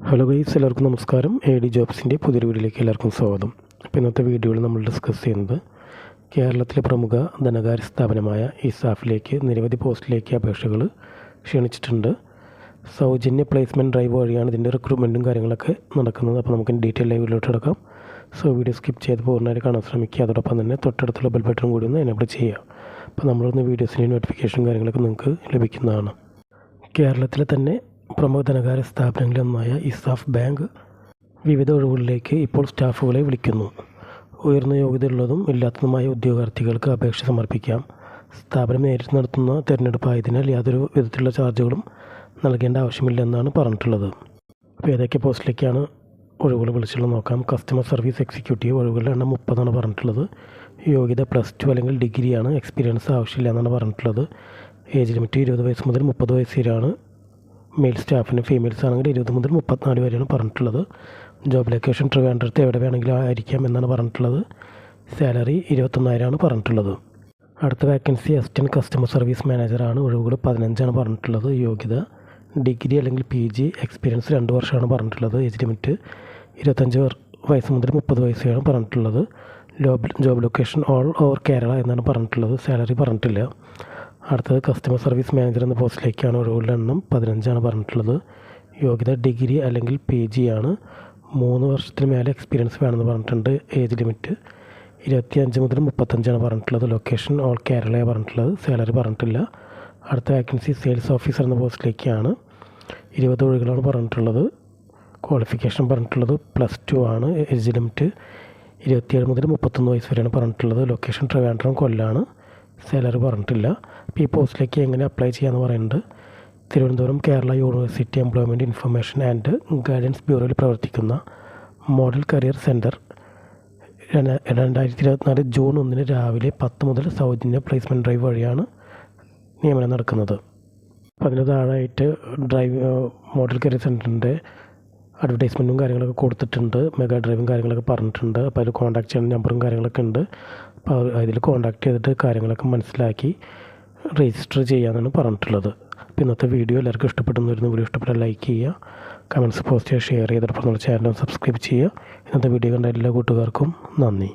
Hello guys, എല്ലാവർക്കും നമസ്കാരം. AD ജോബ്സിൻ്റെ പുതിയൊരു വീഡിയോയിലേക്ക് എല്ലാവർക്കും സ്വാഗതം. അപ്പോൾ ഇന്നത്തെ വീഡിയോയിൽ നമ്മൾ ഡിസ്കസ് ചെയ്യുന്നത് കേരളത്തിലെ പ്രമുഖ ധനകാര്യ സ്ഥാപനമായ ഇസാഫിലേക്ക് നിരവധി പോസ്റ്റിലേക്ക് അപേക്ഷകൾ ക്ഷണിച്ചിട്ടുണ്ട്. സൗജന്യ പ്ലേസ്മെൻറ്റ് ഡ്രൈവ് വഴിയാണ് ഇതിൻ്റെ റിക്രൂട്ട്മെൻറ്റും കാര്യങ്ങളൊക്കെ നടക്കുന്നത്. അപ്പോൾ നമുക്ക് ഡീറ്റെയിൽ വീഡിയോയിലോട്ട് കിടക്കാം. വീഡിയോ സ്കിപ്പ് ചെയ്ത് പൂർണ്ണമായിട്ട് കാണാൻ ശ്രമിക്കുക. അതോടൊപ്പം തന്നെ തൊട്ടടുത്തുള്ള ബെൽ ബട്ടൺ കൂടി ഒന്ന് എനേബിൾ ചെയ്യുക. അപ്പോൾ നമ്മളൊന്ന് വീഡിയോസിൻ്റെ നോട്ടിഫിക്കേഷൻ കാര്യങ്ങളൊക്കെ നിങ്ങൾക്ക് ലഭിക്കുന്നതാണ്. കേരളത്തിലെ തന്നെ പ്രമുഖ ധനകാര്യ സ്ഥാപനങ്ങളിലൊന്നായ ഇസാഫ് ബാങ്ക് വിവിധ ഒഴിവുകളിലേക്ക് ഇപ്പോൾ സ്റ്റാഫുകളെ വിളിക്കുന്നു. ഉയർന്ന യോഗ്യതയുള്ളതും ഇല്ലാത്തതുമായ ഉദ്യോഗാർത്ഥികൾക്ക് അപേക്ഷ സമർപ്പിക്കാം. സ്ഥാപനം നേരിട്ട് നടത്തുന്ന തിരഞ്ഞെടുപ്പായതിനാൽ യാതൊരു വിധത്തിലുള്ള ചാർജുകളും നൽകേണ്ട ആവശ്യമില്ലെന്നാണ് പറഞ്ഞിട്ടുള്ളത്. അപ്പോൾ ഏതൊക്കെ പോസ്റ്റിലേക്കാണ് ഒഴിവുകൾ വിളിച്ചുള്ളത് നോക്കാം. കസ്റ്റമർ സർവീസ് എക്സിക്യൂട്ടീവ് ഒഴിവുകളുടെ എണ്ണം 30 പറഞ്ഞിട്ടുള്ളത്. യോഗ്യത +2 അല്ലെങ്കിൽ ഡിഗ്രിയാണ്. എക്സ്പീരിയൻസ് ആവശ്യമില്ല എന്നാണ് പറഞ്ഞിട്ടുള്ളത്. ഏജ് ലിമിറ്റ് 20 വയസ്സ് മുതൽ 30 വയസ്സ് വരെയാണ്. മെയിൽ സ്റ്റാഫിന്, ഫീമെയിൽസ് ആണെങ്കിൽ 20 മുതൽ 34 വരെയാണ് പറഞ്ഞിട്ടുള്ളത്. ജോബ് ലൊക്കേഷൻ ട്രിവാൻഡ്രത്ത് എവിടെ വേണമെങ്കിലും ആയിരിക്കാം എന്നാണ് പറഞ്ഞിട്ടുള്ളത്. സാലറി 21,000 പറഞ്ഞിട്ടുള്ളത്. അടുത്ത വേക്കൻസി അസിസ്റ്റൻറ്റ് കസ്റ്റമർ സർവീസ് മാനേജറാണ്. ഒഴിവുകൾ 15 പറഞ്ഞിട്ടുള്ളത്. യോഗ്യത ഡിഗ്രി അല്ലെങ്കിൽ PG, എക്സ്പീരിയൻസ് 2 വർഷമാണ് പറഞ്ഞിട്ടുള്ളത്. ഏജ് ലിമിറ്റ് 25 വയസ്സ് മുതൽ 30 വയസ്സ് വരെയാണ് പറഞ്ഞിട്ടുള്ളത്. Job location all over Kerala എന്നാണ് പറഞ്ഞിട്ടുള്ളത്. സാലറി പറഞ്ഞിട്ടില്ല. അടുത്തത് കസ്റ്റമർ സർവീസ് മാനേജർ എന്ന പോസ്റ്റിലേക്കാണ്. ഒഴിവുകളുടെ എണ്ണം 15 പറഞ്ഞിട്ടുള്ളത്. യോഗ്യത ഡിഗ്രി അല്ലെങ്കിൽ PG ആണ്. 3 വർഷത്തിന് മേലെ എക്സ്പീരിയൻസ് വേണമെന്ന് പറഞ്ഞിട്ടുണ്ട്. ഏജ് ലിമിറ്റ് 25 മുതൽ 35 പറഞ്ഞിട്ടുള്ളത്. ലൊക്കേഷൻ ഓൾ കേരളയാണ് പറഞ്ഞിട്ടുള്ളത്. സാലറി പറഞ്ഞിട്ടില്ല. അടുത്ത വേക്കൻസി സെയിൽസ് ഓഫീസർ എന്ന പോസ്റ്റിലേക്കാണ്. 20 ഒഴിവുകളാണ് പറഞ്ഞിട്ടുള്ളത്. ക്വാളിഫിക്കേഷൻ പറഞ്ഞിട്ടുള്ളത് +2 ആണ്. ഏജ് ലിമിറ്റ് 27 മുതൽ 31 വയസ്സ് വരെയാണ് പറഞ്ഞിട്ടുള്ളത്. ലൊക്കേഷൻ ട്രിവാൻഡ്രം, കൊല്ലാണ്. സാലറി പറഞ്ഞിട്ടില്ല. അപ്പോൾ ഈ പോസ്റ്റിലേക്ക് എങ്ങനെ അപ്ലൈ ചെയ്യാമെന്ന് പറയുന്നത്, Thiruvananthapuram Kerala university employment information and guidance ബ്യൂറോയിൽ പ്രവർത്തിക്കുന്ന മോഡൽ കരിയർ സെൻറ്റർ 2024 ജൂൺ 1 രാവിലെ 10 മുതൽ സൗജന്യ പ്ലേസ്മെൻറ്റ് ഡ്രൈവ് വഴിയാണ് നിയമനം നടക്കുന്നത്. അപ്പോൾ അതിന് താഴായിട്ട് മോഡൽ കരിയർ സെൻറ്ററിൻ്റെ അഡ്വർടൈസ്മെൻറ്റും കാര്യങ്ങളൊക്കെ കൊടുത്തിട്ടുണ്ട്. മെഗാ ഡ്രൈവും കാര്യങ്ങളൊക്കെ പറഞ്ഞിട്ടുണ്ട്. അപ്പോൾ അതിൽ കോൺടാക്ട് ചെയ്യുന്ന നമ്പറും കാര്യങ്ങളൊക്കെ ഉണ്ട്. അപ്പോൾ അതിൽ കോൺടാക്ട് ചെയ്തിട്ട് കാര്യങ്ങളൊക്കെ മനസ്സിലാക്കി രജിസ്റ്റർ ചെയ്യാമെന്നാണ് പറഞ്ഞിട്ടുള്ളത്. അപ്പോൾ ഇന്നത്തെ വീഡിയോ എല്ലാവർക്കും ഇഷ്ടപ്പെട്ടെന്ന് വരുന്ന വീഡിയോ ഇഷ്ടപ്പെട്ടാൽ ലൈക്ക് ചെയ്യുക, കമൻറ്റ്സ് പോസ്റ്റ് ചെയ്യുക, ഷെയർ ചെയ്തിട്ട് നമ്മുടെ ചാനൽ സബ്സ്ക്രൈബ് ചെയ്യുക. ഇന്നത്തെ വീഡിയോ കണ്ട എല്ലാ കൂട്ടുകാർക്കും നന്ദി.